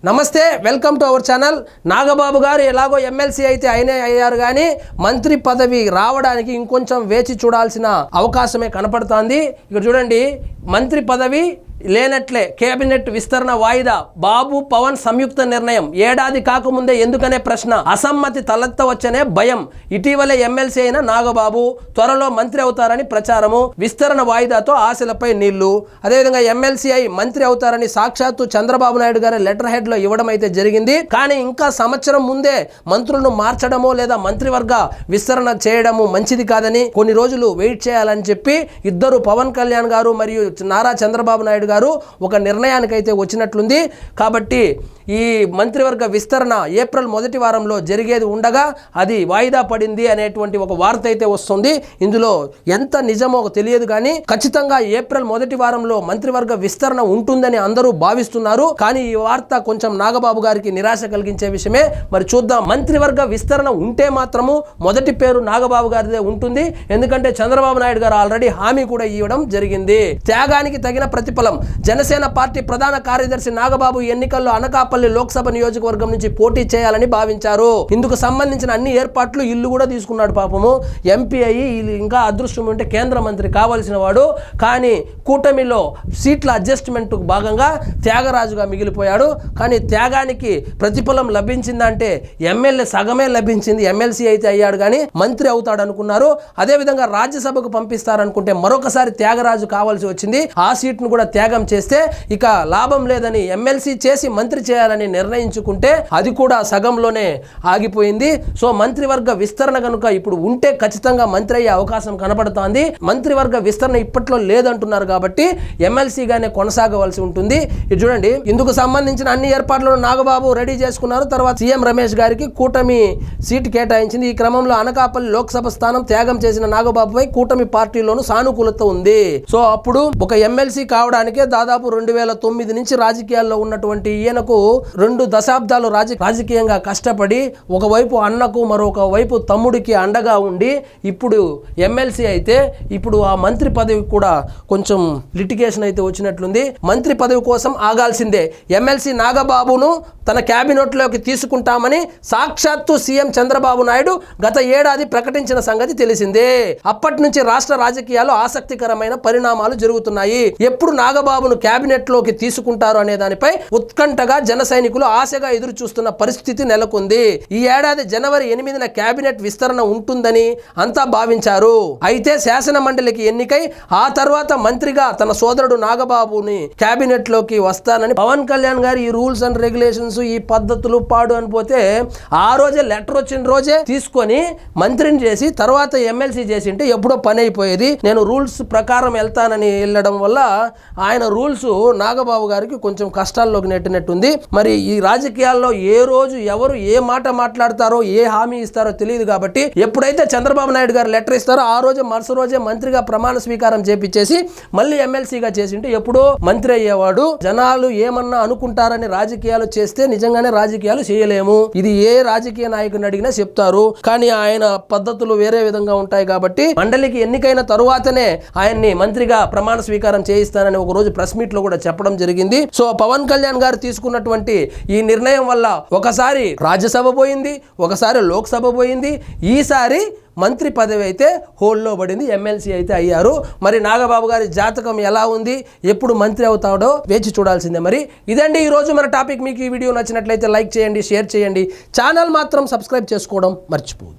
నమస్తే, welcome to our channel. Nagababu గారు ఎలాగో ఎమ్మెల్సీ అయితే అయ్యారు, కానీ మంత్రి పదవి రావడానికి ఇంకొంచెం వేచి చూడాల్సిన అవకాశమే కనపడుతోంది. ఇక్కడ చూడండి, మంత్రి పదవి లేనట్లే కేబినెట్ విస్తరణ వాయిదా, బాబు పవన్ సంయుక్త నిర్ణయం, ఏడాది కాకముందే ఎందుకనే ప్రశ్న, అసమ్మతి తలెత్తవచ్చనే భయం. ఇటీవలే ఎమ్మెల్సీ అయిన నాగబాబు త్వరలో మంత్రి అవుతారని ప్రచారము, విస్తరణ వాయిదాతో ఆశలపై నీళ్లు. అదేవిధంగా ఎమ్మెల్సీ అయి మంత్రి అవుతారని సాక్షాత్తు చంద్రబాబు నాయుడు గారి లెటర్ హెడ్ లో ఇవ్వడం అయితే జరిగింది. కానీ ఇంకా సంవత్సరం ముందే మంత్రులను మార్చడమో లేదా మంత్రివర్గ విస్తరణ చేయడము మంచిది కాదని, కొన్ని రోజులు వెయిట్ చేయాలని చెప్పి ఇద్దరు, పవన్ కళ్యాణ్ గారు మరియు నారా చంద్రబాబు నాయుడు గారు ఒక నిర్ణయానికైతే వచ్చినట్లుంది. కాబట్టి ఈ మంత్రివర్గ విస్తరణ ఏప్రిల్ మొదటి వారంలో జరిగేది ఉండగా అది వాయిదా పడింది అనేటువంటి ఒక వార్త అయితే వస్తుంది. ఇందులో ఎంత నిజమో తెలియదు, కానీ ఖచ్చితంగా ఏప్రిల్ మొదటి వారంలో మంత్రివర్గ విస్తరణ ఉంటుందని అందరూ భావిస్తున్నారు. కానీ ఈ వార్త కొంచెం నాగబాబు గారికి నిరాశ కలిగించే విషయమే. మరి చూద్దాం. మంత్రివర్గ విస్తరణ ఉంటే మాత్రము మొదటి పేరు నాగబాబు గారిదే ఉంటుంది. ఎందుకంటే చంద్రబాబు నాయుడు గారు ఆల్రెడీ హామీ కూడా ఇవ్వడం జరిగింది. త్యాగానికి తగిన ప్రతిఫలం. జనసేన పార్టీ ప్రధాన కార్యదర్శి నాగబాబు ఎన్నికల్లో అనకాపల్లి లోక్సభ నియోజకవర్గం నుంచి పోటీ చేయాలని భావించారు. ఇందుకు సంబంధించిన అన్ని ఏర్పాట్లు ఇల్లు కూడా తీసుకున్నాడు. పాపము ఎంపీ అయ్యి ఇంకా అదృష్టం ఉంటే కేంద్ర మంత్రి కావాల్సిన వాడు. కానీ కూటమిలో సీట్ల అడ్జస్ట్మెంట్ భాగంగా త్యాగరాజుగా మిగిలిపోయాడు. కానీ త్యాగానికి ప్రతిఫలం లభించిందంటే ఎమ్మెల్యే సగమే లభించింది. ఎమ్మెల్సీ అయితే అయ్యాడు, కానీ మంత్రి అవుతాడు అనుకున్నారు. అదేవిధంగా రాజ్యసభకు పంపిస్తారనుకుంటే మరొకసారి త్యాగరాజు కావాల్సి వచ్చింది. ఆ సీట్ను కూడా త్యాగం చేస్తే ఇక లాభం లేదని ఎమ్మెల్సీ చేసి మంత్రి చేయాలని నిర్ణయించుకుంటే అది కూడా సగంలోనే ఆగిపోయింది. సో మంత్రివర్గ విస్తరణ కనుక ఇప్పుడు ఉంటే ఖచ్చితంగా మంత్రి అయ్యే అవకాశం కనపడుతోంది. మంత్రివర్గ విస్తరణ ఇప్పట్లో లేదంటున్నారు కాబట్టి ఎమ్మెల్సీగానే కొనసాగవలసి ఉంటుంది. ఇది చూడండి, ఇందుకు సంబంధించిన అన్ని ఏర్పాట్లను నాగబాబు రెడీ చేసుకున్నారు. తర్వాత సీఎం రమేష్ గారికి కూటమి సీటు కేటాయించింది. ఈ క్రమంలో అనకాపల్లి లోక్సభ స్థానం త్యాగం చేసిన నాగబాబుపై కూటమి పార్టీలోనూ సానుకూలత ఉంది. సో అప్పుడు ఒక ఎమ్మెల్సీ కావడానికే దాదాపు 2009 నుంచి రాజకీయాల్లో ఉన్నటువంటి ఈయనకు 2 దశాబ్దాలు రాజకీయంగా కష్టపడి ఒకవైపు అన్నకు మరొక వైపు తమ్ముడికి అండగా ఉండి ఇప్పుడు ఎమ్మెల్సీ అయితే ఇప్పుడు ఆ మంత్రి పదవి కూడా కొంచెం లిటిగేషన్ అయితే వచ్చినట్లుంది. మంత్రి పదవి కోసం ఆగాల్సిందే. ఎమ్మెల్సీ నాగబాబును తన క్యాబినెట్లోకి తీసుకుంటామని సాక్షాత్తు సీఎం చంద్రబాబు నాయుడు గత ఏడాది ప్రకటించిన సంగతి తెలిసిందే. అప్పటి నుంచి రాష్ట్ర రాజకీయాల్లో ఆసక్తికరమైన పరిణామాలు జరుగుతున్నాయి. ఎప్పుడు నాగబాబును క్యాబినెట్ లోకి తీసుకుంటారు అనే దానిపై ఉత్కంఠగా జన సైనికులు ఆశగా ఎదురు చూస్తున్న పరిస్థితి నెలకొంది. ఈ ఏడాది జనవరి 8న క్యాబినెట్ విస్తరణ ఉంటుందని అంతా భావించారు. అయితే శాసన మండలికి ఎన్నికై ఆ తర్వాత మంత్రిగా తన సోదరుడు నాగబాబుని క్యాబినెట్ లోకి వస్తానని పవన్ కళ్యాణ్ గారు ఈ రూల్స్ అండ్ రెగ్యులేషన్స్, ఈ పద్ధతులు పాడు అనిపోతే ఆ రోజే లెటర్ వచ్చిన రోజే తీసుకొని మంత్రిని చేసి తర్వాత ఎమ్మెల్సీ చేసి ఉంటే ఎప్పుడో పని అయిపోయేది. నేను రూల్స్ ప్రకారం వెళ్తానని వెళ్ళడం వల్ల ఆయన రూల్స్ నాగబాబు గారికి కొంచెం కష్టాల్లోకి నెట్టినట్టుంది. మరి ఈ రాజకీయాల్లో ఏ రోజు ఎవరు ఏ మాట మాట్లాడతారో, ఏ హామీ ఇస్తారో తెలియదు. కాబట్టి ఎప్పుడైతే చంద్రబాబు నాయుడు గారు లెటర్ ఇస్తారో ఆ రోజు మరుసటి రోజే మంత్రిగా ప్రమాణ స్వీకారం చేపించేసి మళ్ళీ ఎమ్మెల్సీగా చేసింటే ఎప్పుడో మంత్రి అయ్యేవాడు. జనాలు ఏమన్నా అనుకుంటారని రాజకీయాలు చేస్తే నిజంగానే రాజకీయాలు చేయలేము. ఇది ఏ రాజకీయ నాయకుని అడిగినా చెప్తారు. కానీ ఆయన పద్ధతులు వేరే విధంగా ఉంటాయి. కాబట్టి మండలికి ఎన్నికైన తరువాతనే ఆయన్ని మంత్రిగా ప్రమాణ స్వీకారం చేయిస్తానని ఒక రోజు ప్రెస్ మీట్ లో కూడా చెప్పడం జరిగింది. సో పవన్ కళ్యాణ్ గారు తీసుకున్నటువంటి ఈ నిర్ణయం వల్ల ఒకసారి రాజ్యసభ పోయింది, ఒకసారి లోక్సభ పోయింది, ఈసారి మంత్రి పదవి అయితే హోల్డ్లో పడింది. ఎమ్మెల్సీ అయితే అయ్యారు. మరి నాగబాబు గారి జాతకం ఎలా ఉంది, ఎప్పుడు మంత్రి అవుతాడో వేచి చూడాల్సిందే. మరి ఇదండి ఈరోజు మన టాపిక్. మీకు ఈ వీడియో నచ్చినట్లయితే లైక్ చేయండి, షేర్ చేయండి. ఛానల్ మాత్రం సబ్స్క్రైబ్ చేసుకోవడం మర్చిపోదు.